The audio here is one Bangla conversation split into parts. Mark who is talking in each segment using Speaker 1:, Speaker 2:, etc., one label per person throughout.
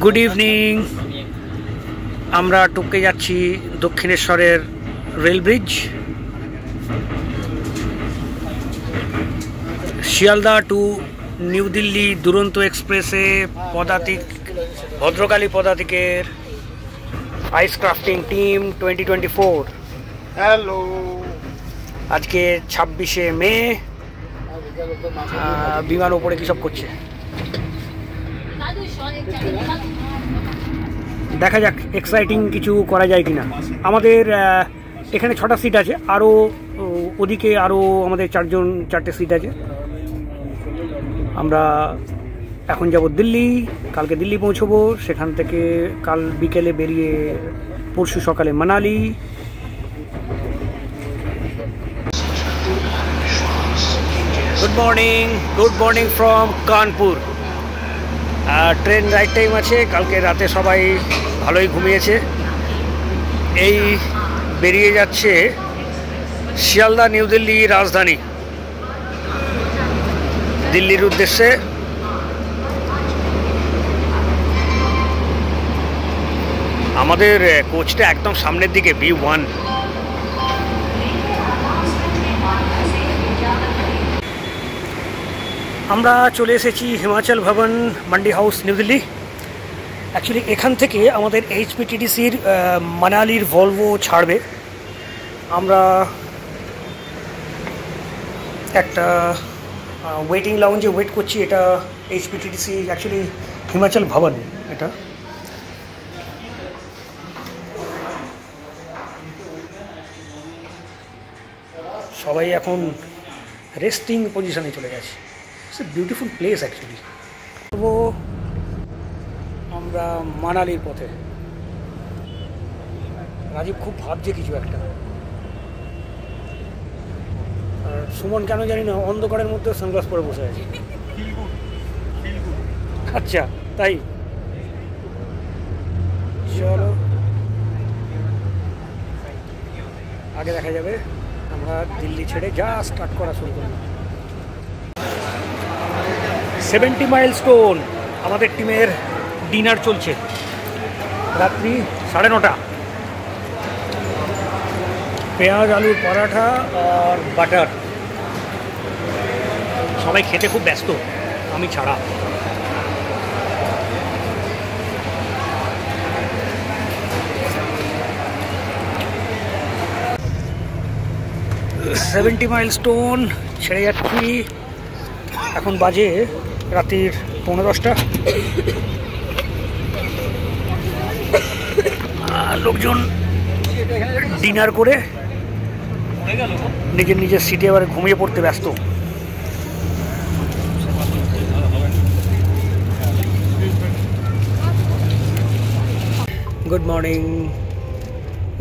Speaker 1: Good evening. আমরা টপকে যাচ্ছি দক্ষিণেশ্বরের rail bridge. Sealdah two new Delhi দুরন্ত এক্সপ্রেসে পদাতিক ভদ্রকালী পদাতিকের আইস ক্রাফটিং টিম 2024।
Speaker 2: হ্যালো,
Speaker 1: আজকে 26শে মে। বিমান ওপরে কী সব করছে দেখা যাক, এক্সাইটিং কিছু করা যায় কিনা। আমাদের এখানে 6টা সিট আছে, আরও ওদিকে আরও আমাদের 4টে সিট আছে। আমরা এখন যাব দিল্লি, কালকে দিল্লি পৌঁছবো, সেখান থেকে কাল বিকেলে বেরিয়ে পরশু সকালে Manali. Good morning from Kanpur. Train right time আছে, কালকে রাতে সবাই ভালোই ঘুমিয়েছে। এই বেরিয়ে যাচ্ছে শিয়ালদা নিউ দিল্লি রাজধানী, দিল্লির উদ্দেশ্যে। আমাদের কোচটা একদম সামনের দিকে, B1। আমরা চলে এসেছি হিমাচল ভবন, mandi house, new Delhi. Actually এখান থেকে আমাদের HPTDCর মানালির ভলভো ছাড়বে। আমরা একটা ওয়েটিং লাউঞ্জে ওয়েট করছি। এটা HPTDC, অ্যাকচুয়ালি হিমাচল ভবন এটা। সবাই এখন রেস্টিং পজিশনে চলে গেছে। It's a beautiful place actually. তো আমরা মানালির পথে। রাজীব খুব ভাবছে কিছু একটা, আর সুমন কেন জানি না অন্ধকারের মধ্যে সানগ্লাস পরে বসে আছে। আচ্ছা, তাই চলো আগে দেখা যাবে। আমরা দিল্লি ছেড়ে যা স্টার্ট করা শুরু করলাম। 70 মাইলস্টোন আমাদের টিমের ডিনার চলছে, রাত্রি 9:30। পেঁয়াজ আলুর পরাঠা আর বাটার। সবাই খেতে খুব ব্যস্ত, আমি ছাড়া। সেভেন্টি মাইলস্টোন ছেড়ে যাচ্ছি। এখন বাজে রাত্রির 9:15। লোকজন ডিনার করে নিজের সিটে এবারে ঘুমিয়ে পড়তে ব্যস্ত।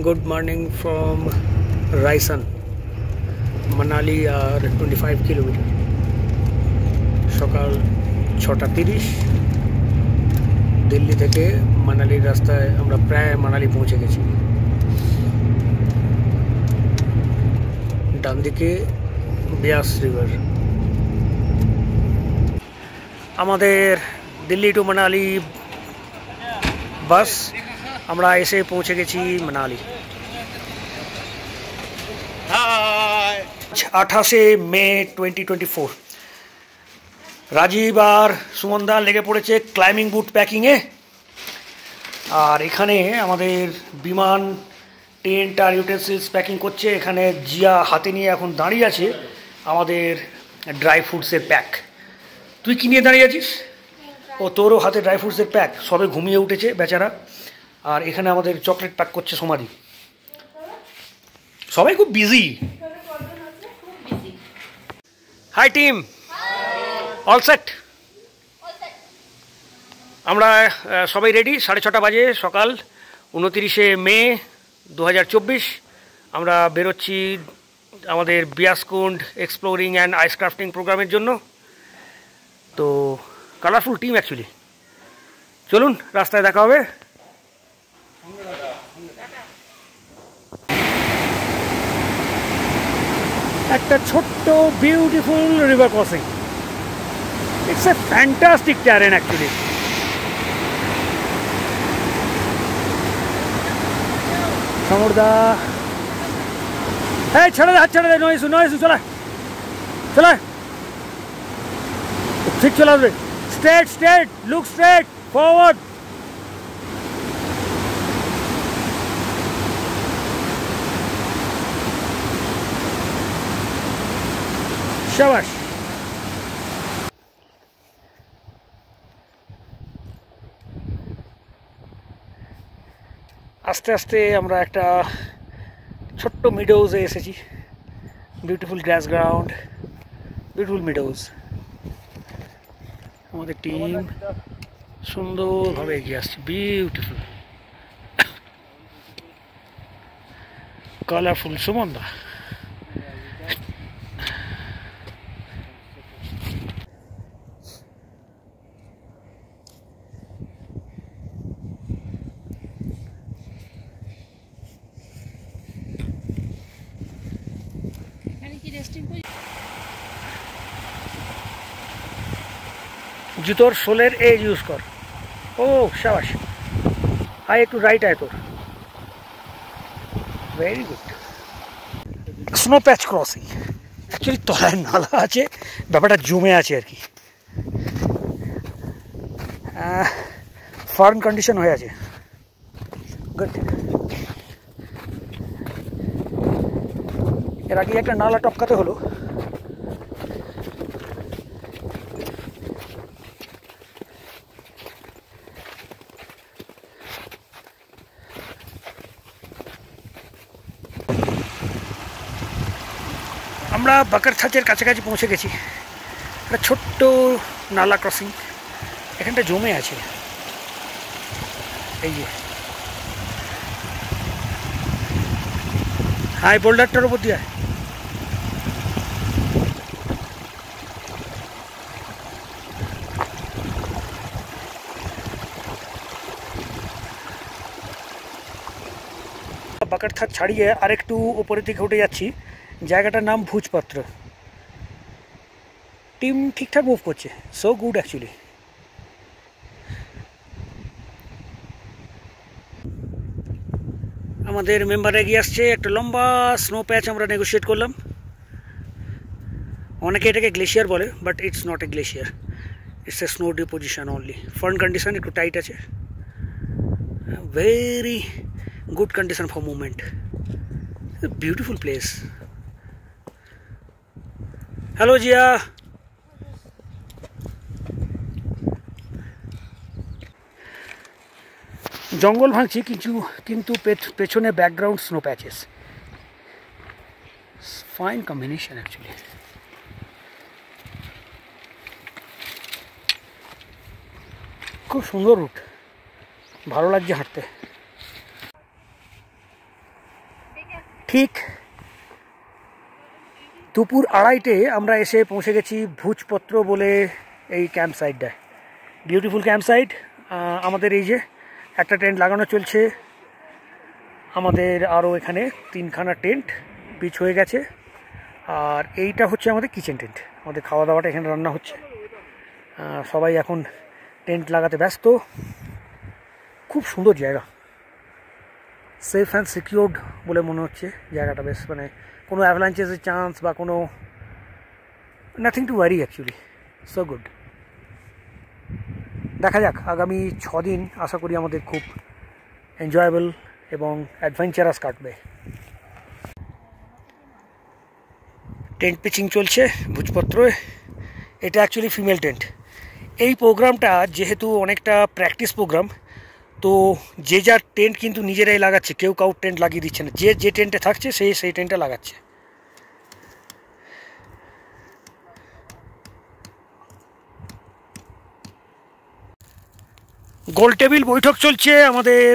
Speaker 1: Good morning from Raisan. Manali আর 25 কিলোমিটার। সকাল 6:30। দিল্লি থেকে মানালির রাস্তায় আমরা প্রায় মানালি পৌঁছে গেছি। ডান দিকে ব্যাস রিভার। আমাদের দিল্লি টু মানালি বাস। আমরা এসে পৌঁছে গেছি মানালি। 28শে মে 2024। রাজীব আর সুমনদা লেগে পড়েছে ক্লাইম্বিং বুট প্যাকিংয়ে। আর এখানে আমাদের বিমান টেন্ট আর ইউটেন্সিলস প্যাকিং করছে। এখানে জিয়া হাতে নিয়ে এখন দাঁড়িয়ে আছে আমাদের ড্রাই ফ্রুটসের প্যাক। তুই কি নিয়ে দাঁড়িয়ে আছিস? ও, তোরও হাতে ড্রাই ফ্রুটসের প্যাক। সবে ঘুমিয়ে উঠেছে বেচারা। আর এখানে আমাদের চকলেট প্যাক করছে সমাধি। সবাই খুব busy. Hi team, all set. আমরা সবাই রেডি। 6:30 বাজে, সকাল 29শে মে 2024। আমরা বেরোচ্ছি আমাদের বিয়াসকুন্ড এক্সপ্লোরিং অ্যান্ড আইস ক্রাফটিং প্রোগ্রামের জন্য। তো কালারফুল টিম অ্যাকচুয়ালি। চলুন, রাস্তায় দেখা হবে। একটা ছোট্ট beautiful river crossing. It's a fantastic terrain actually. সমরদা, এই ছেড়ে দে, হাত ছেড়ে দে, নয় ইস্যু, চলে চলে, ঠিক চলে আসবে, স্ট্রেট, লুক স্ট্রেট ফরওয়ার্ড। শাবাশ। আস্তে আস্তে আমরা একটা ছোট্ট মিডোজে এসেছি। বিউটিফুল গ্রাস গ্রাউন্ড, বিউটিফুল মিডোজ। আমাদের টিম সুন্দরভাবে এগিয়ে আসছে, বিউটিফুল কালারফুল। সুমনদা, জুতোর সোলের এজ ইউজ কর। ও শাবাশ, আয় একটু রাইট আয় তোর, ভেরি গুড। স্নো প্যাচ ক্রসিং, অ্যাকচুয়ালি তলায় নালা আছে, ব্যাপারটা জমে আছে আর কি, ফার্ন কন্ডিশন হয়ে আছে, গুড। এর আগে একটা নালা টপকাতে হলো। আমরা বাকারথাচের কাছাকাছি পৌঁছে গেছি। একটা ছোট্ট নালা ক্রসিং, এখানটা জমে আছে, এই যে হাই বোল্ডারটার উপর দিয়ে বাকারথাচ ছাড়িয়ে আরেকটু উপরের দিকে উঠে যাচ্ছি। জায়গাটার নাম ভুজপত্র। টিম ঠিকঠাক মুভ করছে, সো গুড অ্যাকচুয়ালি। আমাদের মেম্বার এগিয়ে আসছে, একটা লম্বা স্নো প্যাচ আমরা নেগোশিয়েট করলাম। অনেকে এটাকে গ্লেশিয়ার বলে, but it's not a glacier, it's a snow deposition only. Front condition একটু টাইট আছে, very good condition for movement, beautiful place. Hello Zia, জঙ্গল ভাঙছি কিন্তু পেছনে background snow patches, fine combination actually. খুব সুন্দর রুট, ভালো লাগছে হাঁটতে। ঠিক দুপুর 2:30-টে আমরা এসে পৌঁছে গেছি ভুজপত্র বলে এই ক্যাম্প সাইটটায়। Beautiful camp site. আমাদের এই যে একটা টেন্ট লাগানো চলছে, আমাদের আরও এখানে 3খানা টেন্ট পিচ হয়ে গেছে, আর এইটা হচ্ছে আমাদের কিচেন টেন্ট। আমাদের খাওয়া দাওয়াটা এখানে রান্না হচ্ছে, সবাই এখন টেন্ট লাগাতে ব্যস্ত। খুব সুন্দর জায়গা, সেফ অ্যান্ড সিকিউরড বলে মনে হচ্ছে জায়গাটা। বেশ মানে কোনো অ্যাভলাঞ্চেসের চান্স বা কোনো nothing to worry actually, so good. দেখা যাক আগামী 6 দিন আশা করি আমাদের খুব এনজয়েবল এবং অ্যাডভেঞ্চারাস কাটবে। টেন্ট পিচিং চলছে ভুজপত্রে। এটা অ্যাকচুয়ালি ফিমেল টেন্ট। এই প্রোগ্রামটা যেহেতু অনেকটা প্র্যাকটিস প্রোগ্রাম, তো যে যার টেন্ট কিন্তু নিজেরাই লাগাচ্ছে, কেউ কাউর টেন্ট লাগিয়ে দিচ্ছে না। যে টেন্টে থাকছে সেই টেন্টটা লাগাচ্ছে। গোল টেবিল বৈঠক চলছে আমাদের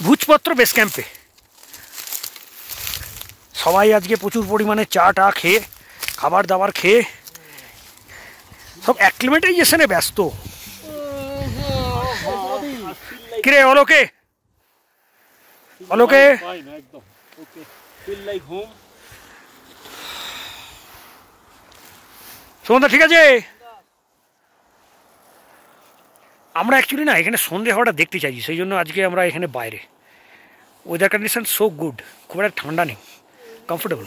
Speaker 1: ভুজপত্র বেস ক্যাম্পে। সবাই আজকে প্রচুর পরিমাণে চা খেয়ে, খাবার দাবার খেয়ে সব অ্যাক্লিমেটাইজেশনে ব্যস্ত। কিরে অলোকে, সুমনদা ঠিক আছে? আমরা অ্যাকচুয়ালি না এখানে সন্ধে হওয়াটা দেখতে চাইছি, সেই জন্য আজকে আমরা এখানে বাইরে ওয়েদার কন্ডিশন সো গুড, খুব একটা ঠান্ডা নেই, কমফোর্টেবল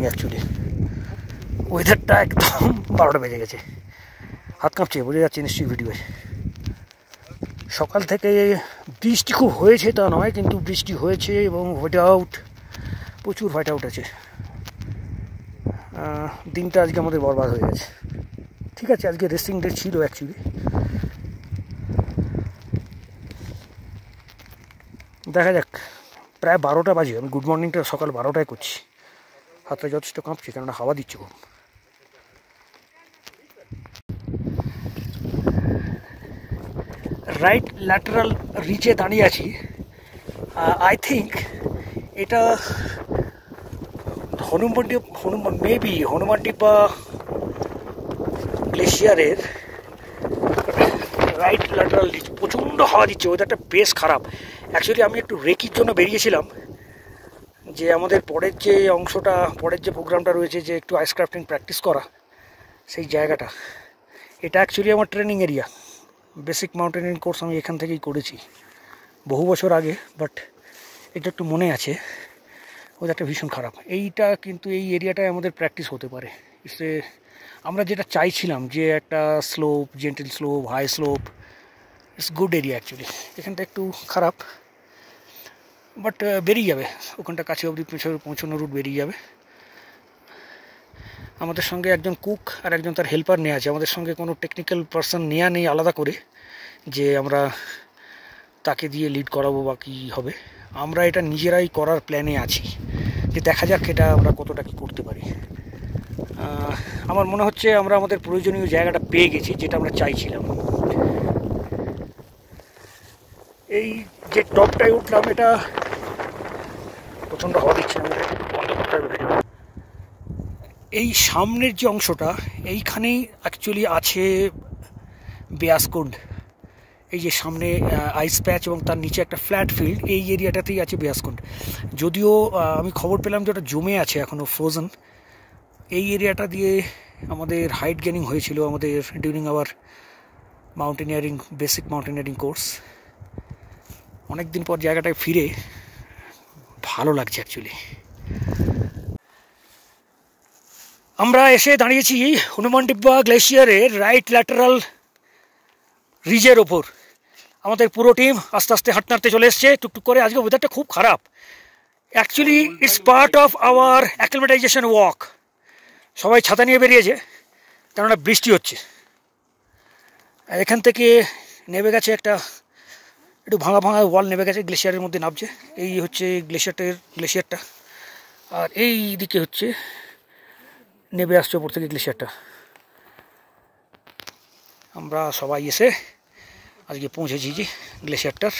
Speaker 1: অ্যাকচুয়ালি। ওয়েদারটা একদম 12টা বেজে গেছে, হাত কাঁপছে, বোঝা যাচ্ছে নিশ্চয়ই ভিডিওয়ে। সকাল থেকে বৃষ্টি খুব হয়েছে তা নয়, কিন্তু বৃষ্টি হয়েছে এবং হোয়াইট আউট, প্রচুর হোয়াইট আউট আছে। দিনটা আজকে আমাদের বরবাদ হয়ে গেছে। ঠিক আছে, আজকে রেস্টিং ডে ছিল অ্যাকচুয়ালি। দেখা যাক, প্রায় 12টা বাজে, আমি গুড মর্নিংটা সকাল 12টায় করছি। হাতটা যথেষ্ট কাঁপছে, কেননা হাওয়া দিচ্ছে খুব। রাইট ল্যাটারাল রিচে দাঁড়িয়ে আছি। আই থিঙ্ক এটা হনুমান টিব্বা গ্লেশিয়ারের রাইট ল্যাটারাল রিচ। প্রচণ্ড হাওয়া দিচ্ছে, ওয়েদারটা বেশ খারাপ। অ্যাকচুয়ালি আমি একটু রেকির জন্য বেরিয়েছিলাম, যে আমাদের পরের যে অংশটা, পরের যে প্রোগ্রামটা রয়েছে, যে একটু আইস ক্রাফটিং প্র্যাকটিস করা, সেই জায়গাটা। এটা অ্যাকচুয়ালি আমার training area. Basic mountaineering course আমি এখান থেকেই করেছি বহু বছর আগে, বাট এটা একটু মনে আছে। ওয়েদারটা ভীষণ খারাপ। এইটা কিন্তু এই এরিয়াটায় আমাদের প্র্যাকটিস হতে পারে। আমরা যেটা চাইছিলাম, যে একটা slope, gentle slope, high slope, it's good area actually. এখানটা একটু খারাপ, বাট বেরিয়ে যাবে, ওখানটা কাছে অবধি পৌঁছানো রুট বেরিয়ে যাবে। আমাদের সঙ্গে একজন কুক আর একজন তার হেল্পার নেওয়া আছে। আমাদের সঙ্গে কোনো টেকনিক্যাল পার্সন নেওয়া নেই আলাদা করে, যে আমরা তাকে দিয়ে লিড করাবো বা কী হবে। আমরা এটা নিজেরাই করার প্ল্যানে আছি, যে দেখা যাক এটা আমরা কতটা কী করতে পারি। আমার মনে হচ্ছে আমরা আমাদের প্রয়োজনীয় জায়গাটা পেয়ে গেছি, যেটা আমরা চাইছিলাম। এই যে টপটায় উঠলাম, এটা প্রচণ্ড হাওয়া দিচ্ছে, বন্ধ করতে হবে ভিডিও। এই সামনের যে অংশটা, এইখানেই অ্যাকচুয়ালি আছে বেয়াসকুন্ড। এই যে সামনে আইস প্যাচ এবং তার নিচে একটা ফ্ল্যাট ফিল্ড, এই এরিয়াটাতেই আছে বেয়াসকুন্ড। যদিও আমি খবর পেলাম যে ওটা জমে আছে এখনও, ফ্রোজেন। এই এরিয়াটা দিয়ে আমাদের হাইট গেনিং হয়েছিল আমাদের during our mountaineering, basic mountaineering course. অনেক দিন পর জায়গাটায় ফিরে ভালো লাগছে অ্যাকচুয়ালি। আমরা এসে দাঁড়িয়েছি হনুমান টিব্বা গ্লেশিয়ারের রাইট ল্যাটারাল রিজের ওপর। আমাদের পুরো টিম আস্তে আস্তে হাঁটতে চলে এসছে টুকটুক করে। আজকে ওয়েদারটা খুব খারাপ actually. It's part of our acclimatisation walk. সবাই ছাতা নিয়ে বেরিয়েছে, কেননা বৃষ্টি হচ্ছে। এখান থেকে নেমে গেছে একটু ভাঙা ওয়াল নেমে গেছে, গ্লেশিয়ারের মধ্যে নামছে। এই হচ্ছে গ্লেশিয়ারটা, আর এই দিকে হচ্ছে নেমে আসছে ওপর থেকে গ্লেশিয়ারটা। আমরা সবাই এসে আজকে পৌঁছেছি যে গ্লেশিয়ারটার।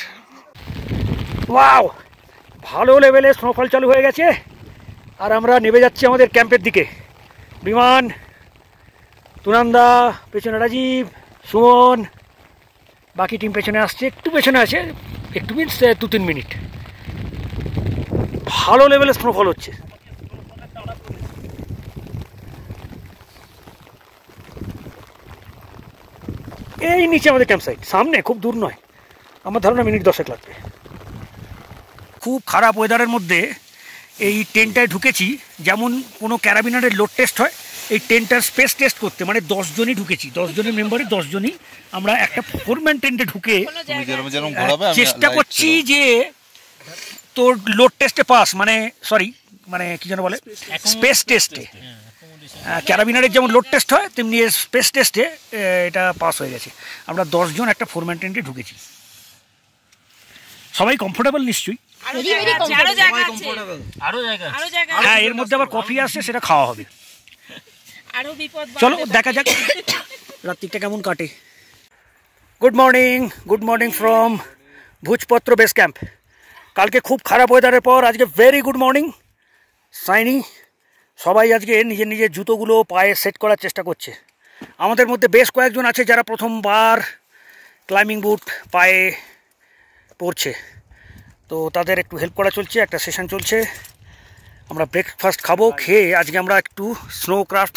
Speaker 1: ওয়াও, ভালো লেভেলে স্নোফল চালু হয়ে গেছে, আর আমরা নেমে যাচ্ছি আমাদের ক্যাম্পের দিকে। বিমান, তুনান্দা, পেছনে রাজীব, সুমন, বাকি টিম পেছনে আসছে, একটু পেছনে আছে, একটু মিনিট 2-3 মিনিট। ভালো লেভেলে স্নোফল হচ্ছে। এই নিচে আমাদের ক্যাম্প সাইট, সামনে, খুব দূর নয়, আমার ধারণা মিনিট 10 লাগবে। খুব খারাপ ওয়েদারের মধ্যে এই টেন্টটায় ঢুকেছি। যেমন কোনো ক্যারাবিনারের লোড টেস্ট হয়, এই টেন্টটার স্পেস টেস্ট করতে, মানে 10 জনই ঢুকেছি, 10 জনের মেম্বারে 10 জনই আমরা একটা 4-ম্যান টেন্টে ঢুকে চেষ্টা করছি যে তোর লোড টেস্টে পাস, মানে কি যেন বলে, স্পেস টেস্টে। ক্যারাবিনারের যেমন লোড টেস্ট হয়, তেমনি স্পেস টেস্টে এটা পাস হয়ে গেছে। আমরা 10 জন একটা 4-ম্যান টেন্টে ঢুকেছি। সবাই কমফোর্টেবল নিশ্চয়ই? হ্যাঁ, এর মধ্যে আবার কফি আসছে, সেটা খাওয়া হবে। চলো দেখা যাক রাত্রিটা কেমন কাটে। Good morning from Bhujpatra base camp. কালকে খুব খারাপ ওয়েদারের পর আজকে ভেরি গুড মর্নিং, সাইনি। সবাই আজকে নিজের নিজের জুতোগুলো পায়ে সেট করার চেষ্টা করছে। আমাদের মধ্যে বেশ কয়েকজন আছে যারা প্রথমবার ক্লাইম্বিং বুট পায়ে পড়ছে, তো তাদের একটু হেল্প করা চলছে, একটা সেশন চলছে। আমরা ব্রেকফাস্ট খাবো, খেয়ে আজকে আমরা একটু স্নো ক্রাফট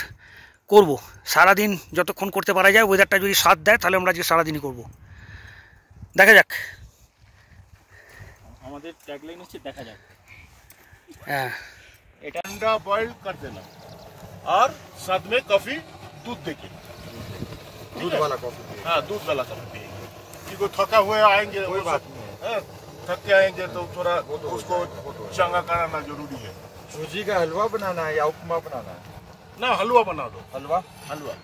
Speaker 1: করবো সারাদিন, যতক্ষণ করতে পারা যায়। ওয়েদারটা যদি সাথ দেয় তাহলে আমরা আজকে সারাদিনই করবো, দেখা যাক।
Speaker 2: আমাদের ট্যাগলাইন হচ্ছে দেখা যাক।
Speaker 1: হ্যাঁ,
Speaker 2: এটা
Speaker 3: अंडा बॉइल कर देना और साथ में कॉफी दूध देके दूध वाला कॉफी। हाँ, दूध वाला कॉफी पिएंगे क्योंकि थका हुए आएंगे, कोई बात नहीं है, थक के आएंगे तो थोड़ा उसको चंगा कराना जरूरी है।
Speaker 4: सूजी का हलवा बनाना है या उपमा बनाना है?
Speaker 3: ना हलवा बना दो,
Speaker 4: हलवा
Speaker 3: हलवा।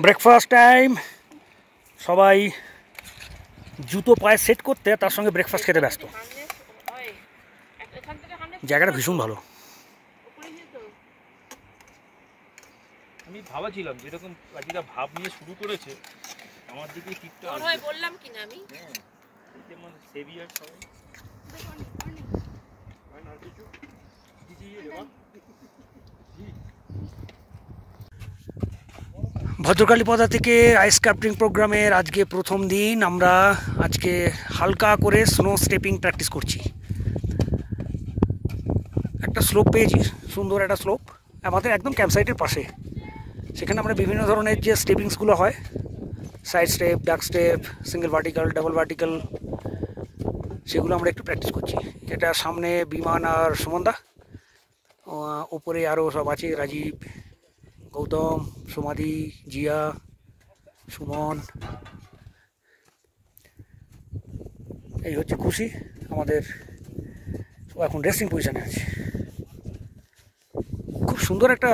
Speaker 1: Breakfast time. সবাই জুতো পায়ে সেট করতে তার সঙ্গে ব্রেকফাস্ট খেতে ব্যস্ত। জায়গাটা ভীষণ ভালো।
Speaker 2: আমি ভাবছিলাম যেরকম কাজীরা ভাব নিয়ে শুরু করেছে আমার দিকে ঠিকটা
Speaker 5: বললাম কিনা আমি
Speaker 2: যেমন সেভিয়ার সবাই
Speaker 1: ভদ্রকালীপদা থেকে আইস ক্রাফটিং প্রোগ্রামের আজকে প্রথম দিন। আমরা আজকে হালকা করে স্নো স্টেপিং প্র্যাকটিস করছি। একটা স্লোপ পেয়েছি, সুন্দর একটা স্লোপ আমাদের একদম ক্যাম্পসাইটের পাশে। সেখানে আমরা বিভিন্ন ধরনের যে স্টেপিংসগুলো হয়, সাইড স্টেপ, ডাক step, single vertical, double vertical, সেগুলো আমরা একটু প্র্যাকটিস করছি। এটা সামনে বিমান আর সুমনদা, ওপরে আরও সব আছে, রাজীব, গৌতম, সমাধি, জিয়া, সুমন। এই হচ্ছে খুশি আমাদের, এখন রেস্টিং পজিশনে আছে। খুব সুন্দর একটা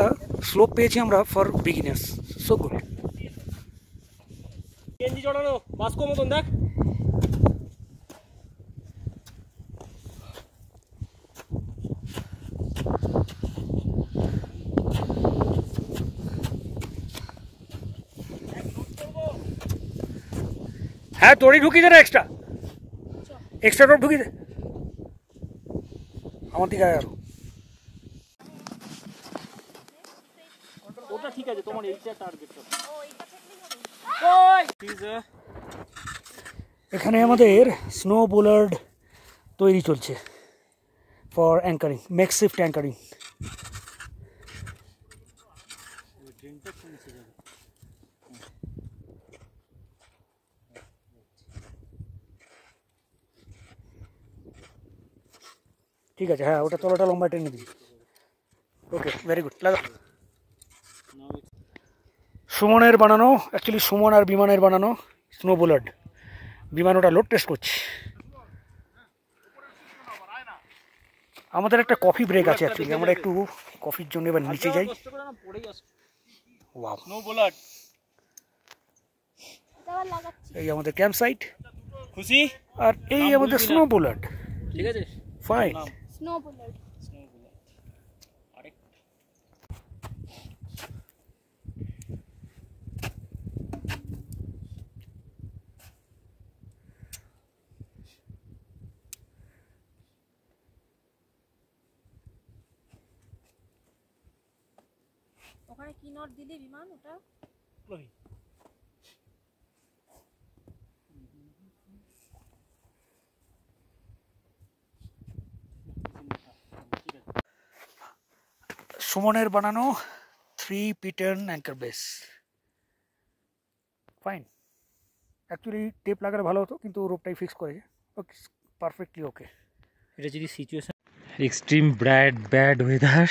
Speaker 1: স্লোপ পেয়েছি আমরা ফর বিগিনার্স, সো গুড।
Speaker 2: গেঞ্জি জড়ানো মাস্কো মতন দেখ।
Speaker 1: হ্যাঁ, তোরই ঢুকিয়ে দে না, এক্সট্রা রোড ঢুকিয়ে দে আমার দিকে আরো।
Speaker 2: ওটা ঠিক আছে, তোমার এইটা টার্গেট।
Speaker 1: এখানে আমাদের স্নো বোলার্ড তৈরি চলছে ফর অ্যাঙ্কারিং, মেকশিফট অ্যাঙ্কারিং। ঠিক আছে, হ্যাঁ, ওটা তলাটা লম্বা টেনে দিই। ওকে, ভেরি গুড, লাগা। সুমনের বানানো, অ্যাকচুয়ালি সুমন আর বিমানের বানানো স্নো বোলার্ড। বিমান ওটা লোড টেস্ট করছে। আমাদের একটা কফি ব্রেক আছে, অ্যাকচুয়ালি আমরা একটু কফির জন্য এবার নিচে যাই। Wow,
Speaker 2: snow bollard.
Speaker 1: এই আমাদের ক্যাম্প সাইট,
Speaker 2: খুশি।
Speaker 1: আর এই আমাদের স্নো বোলার্ড।
Speaker 2: ঠিক আছে,
Speaker 1: ফাইন।
Speaker 5: স্নো বোলার্ড। ওখানে কি নট দিলি বিমান ওটা?
Speaker 1: সুমনের বানানো 3 piton anchor base. Fine. Actually tape লাগালে ভালো হতো, কিন্তু রোপটাই ফিক্স করেছে। Okay, perfectly okay.
Speaker 2: এটা যদি সিচুয়েশন এক্সট্রিম ব্যাড ওয়েদার,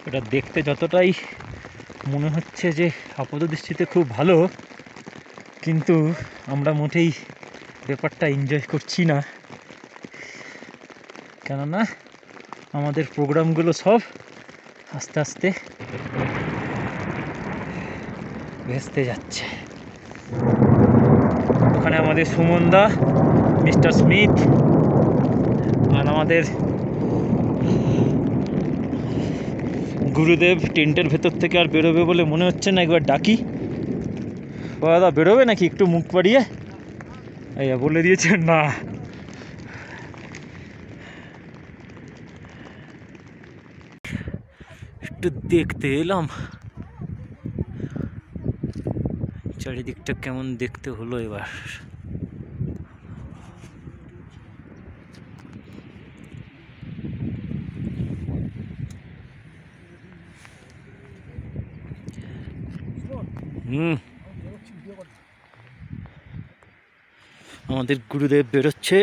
Speaker 2: এটা দেখতে যতটাই মনে হচ্ছে যে আপাতদৃষ্টিতে খুব ভালো, কিন্তু আমরা মোটেই ব্যাপারটা এনজয় করছি না। কেননা আমাদের প্রোগ্রামগুলো সব আস্তে আস্তে ভেস্তে যাচ্ছে। ওখানে আমাদের সুমনদা, মিস্টার স্মিথ, আর আমাদের গুরুদেব টেন্টের ভেতর থেকে আর বেরোবে বলে মনে হচ্ছে না। একবার ডাকি, দাদা বেরোবে নাকি একটু মুখ বাড়িয়ে? বলে দিয়েছেন না। একটু দেখতে এলাম চারিদিকটা কেমন দেখতে হলো এবার। আমাদের গুরুদেব বেরোচ্ছে।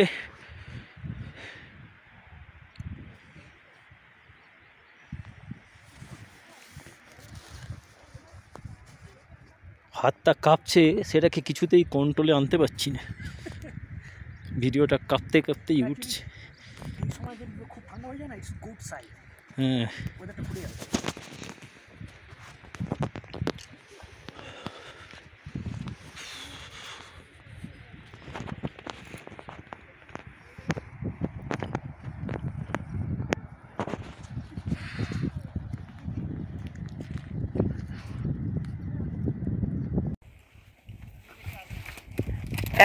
Speaker 2: হাতটা কাঁপছে, সেটাকে কিছুতেই কন্ট্রোলে আনতে পারছি না। ভিডিওটা কাঁপতে কাঁপতেই উঠছে।
Speaker 1: খুব ঠান্ডা হয়ে যায় না, ইটস গুড সাইড।
Speaker 2: হ্যাঁ,
Speaker 1: ওয়েদারটা খুলে যাবে।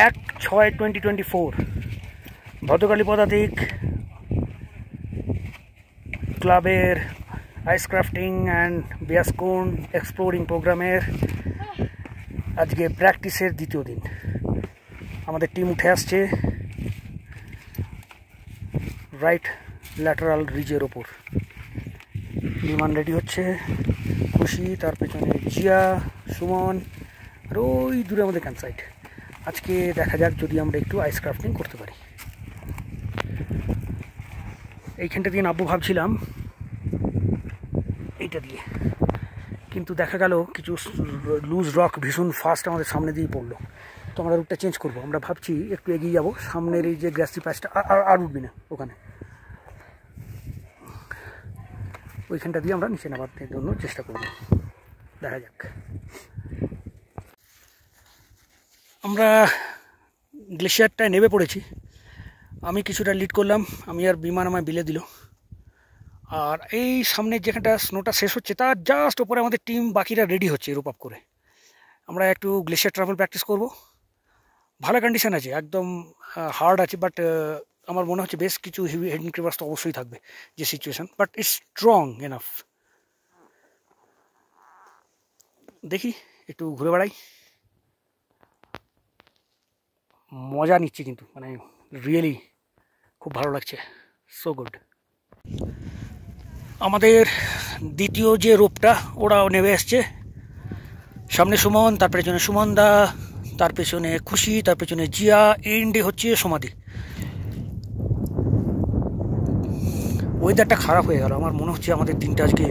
Speaker 1: এক 6/2024 ভদ্রকালী পদাতিক ক্লাবের আইস ক্রাফটিং অ্যান্ড বিয়াসকোন এক্সপ্লোরিং প্রোগ্রামের আজকে প্র্যাকটিসের দ্বিতীয় দিন। আমাদের টিম উঠে আসছে রাইট ল্যাটারাল রিজের ওপর। বিমান রেডি হচ্ছে, খুশি, তার পেছনে জিয়া, সুমন, আর ওই দূরে আমাদের ক্যাম্প সাইট। আজকে দেখা যাক যদি আমরা একটু আইস ক্রাফটিং করতে পারি। এইখানটা দিয়ে নামবো ভাবছিলাম, এইটা দিয়ে, কিন্তু দেখা গেল কিছু লুজ রক ভীষণ ফাস্ট আমাদের সামনে দিয়ে পড়লো। তো আমরা রুটটা চেঞ্জ করবো। আমরা ভাবছি একটু এগিয়ে যাবো, সামনের এই যে গ্যাসটি প্যাচটা আর উঠবি না ওখানে, ওইখানটা দিয়ে আমরা নিচে নামার জন্য চেষ্টা করব। দেখা যাক। আমরা গ্লেশিয়ারটায় নেমে পড়েছি। আমি কিছুটা লিড করলাম, আমি আর বিমান আমায় বিলে দিল। আর এই সামনের যেখানটা স্নোটা শেষ হচ্ছে তার জাস্ট ওপরে আমাদের টিম বাকিরা রেডি হচ্ছে রোপ আপ করে। আমরা একটু গ্লেশিয়ার ট্রাভেল প্র্যাকটিস করব। ভালো কন্ডিশন আছে, একদম হার্ড আছে, বাট আমার মনে হচ্ছে বেশ কিছু হেভি হেডিং ক্রিভার্স তো অবশ্যই থাকবে যে situation, but it's strong enough. দেখি একটু ঘুরে বেড়াই, মজা নিচ্ছি কিন্তু, মানে রিয়েলি খুব ভালো লাগছে, সো গুড। আমাদের দ্বিতীয় যে রোপটা ওরাও নেমে এসছে। সামনে সুমন, তার পেছনে সুমনদা, তার পেছনে খুশি, তার পেছনে জিয়া, এন্ডে হচ্ছে সমাধি। ওয়েদারটা খারাপ হয়ে গেল, আমার মনে হচ্ছে আমাদের দিনটা আজকে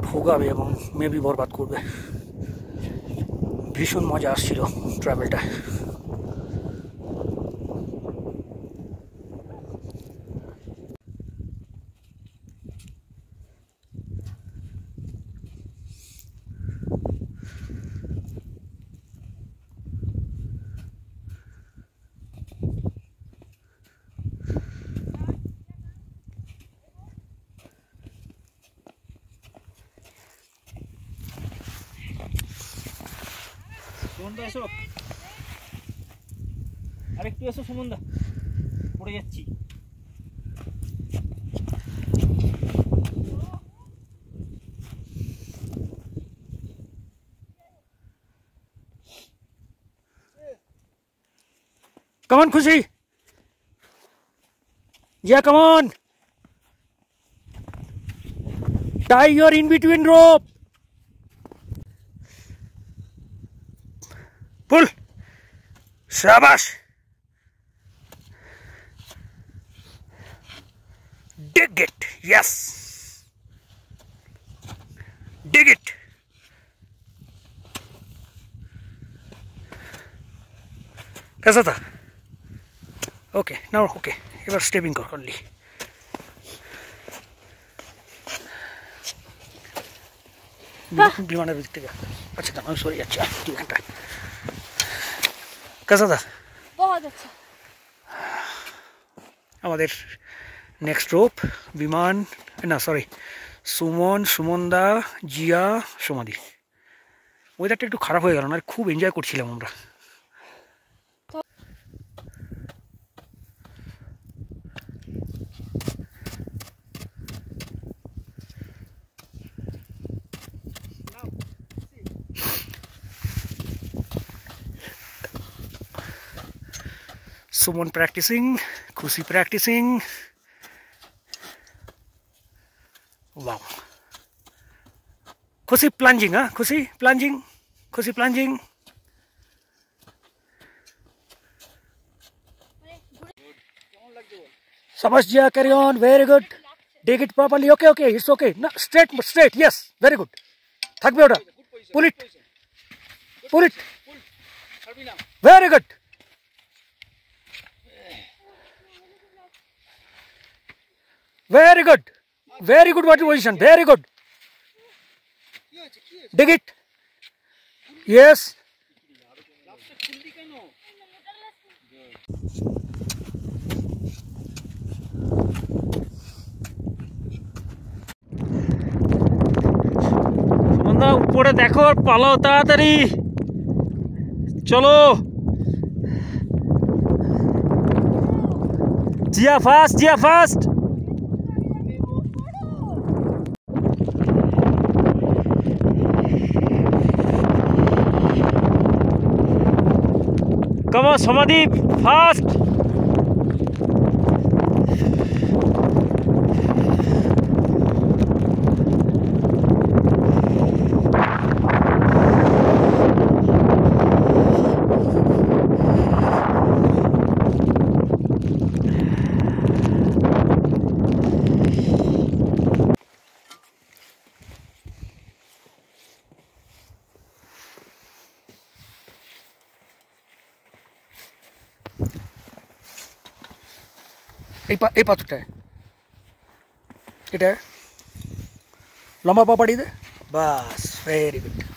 Speaker 1: ভোগাবে এবং মেবি বরবাদ করবে। ভীষণ মজা আসছিল ট্রাভেলটা।
Speaker 2: সুমনদা এসো, আরেকটু এসো সুমনদা, পড়ে যাচ্ছি।
Speaker 1: Come on, Khushi. Yeah, come on. Tie your in-between rope. Pull. Shabash. Dig it. Yes. Dig it. कैसा था? ओके, नाउ ओके, এবার স্টেপিং কর করলি। বিমানের দিক থেকে আচ্ছা আমি সরে যাচ্ছি, ঠিক আছে। कैसा था?
Speaker 5: बहुत अच्छा।
Speaker 1: আমাদের নেক্সট রোপ বিমান, না সরি, সুমন, সুমনদা, জিয়া, সমাধি। ওয়েদারটা একটু খারাপ হয়ে গেল না, খুব এনজয় করছিলাম আমরা। Suman practicing, Khushi practicing. Wow. Khushi plunging, huh? Khushi plunging. Khushi plunging. Sabasjia, carry on. Very good. Dig it properly. Okay, okay. It's okay. No, straight, straight. Yes. Very good. Thakbe ota. Pull it. Pull it. Very good. Very good. Very good water position. Very good. Dig it. Yes.
Speaker 2: সুমনদা উপরে দেখো আর পালাও তাড়াতাড়ি চলো Zia fast Come on, Samadhi, fast!
Speaker 1: এই পাথরটা এটা লম্বা পা পাড়িয়ে দে বাস ভেরি গুড